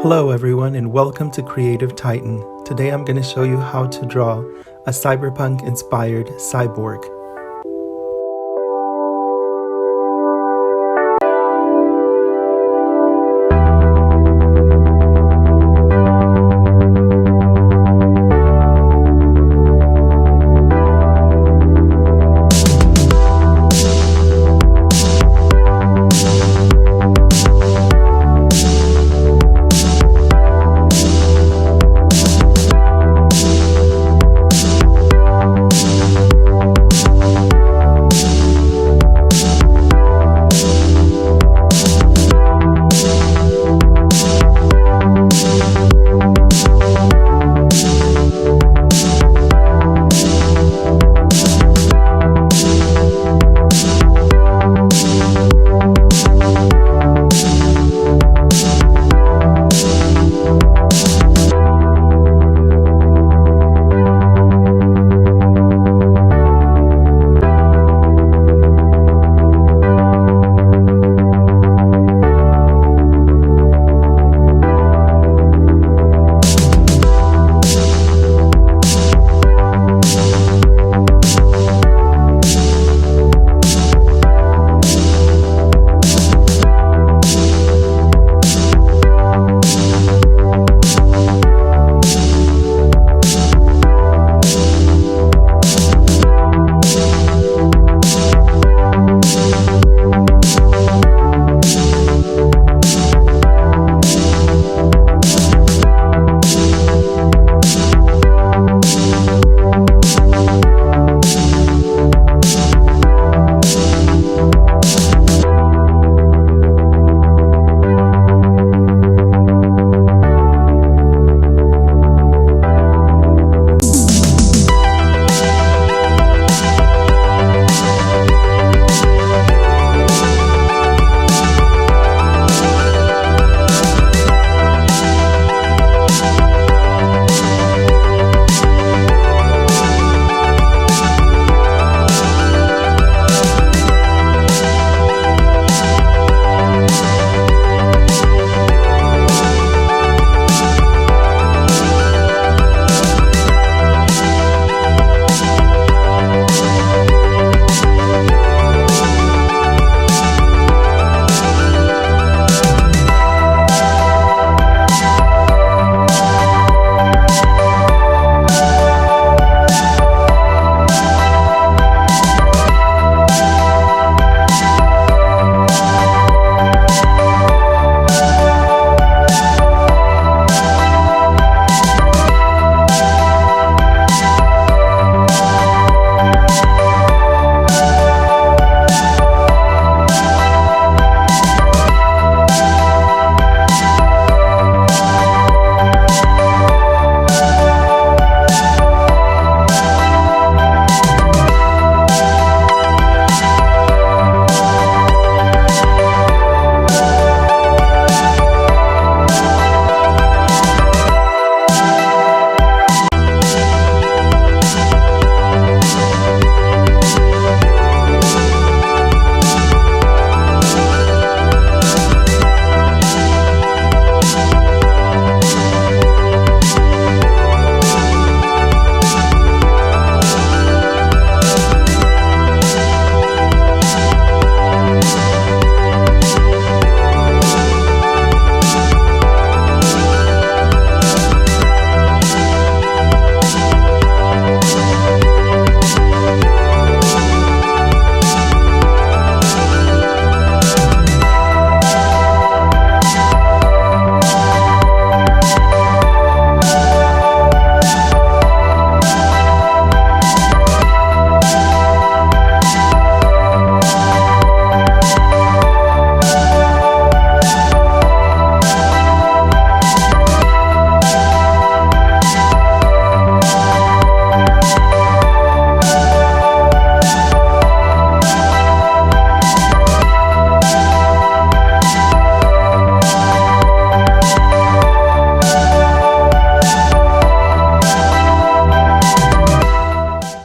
Hello everyone and welcome to CreativeTitan. Today I'm going to show you how to draw a cyberpunk inspired cyborg.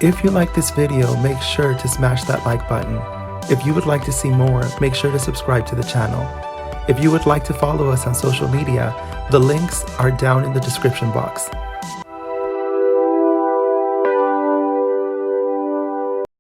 If you like this video, make sure to smash that like button. If you would like to see more, make sure to subscribe to the channel. If you would like to follow us on social media, the links are down in the description box.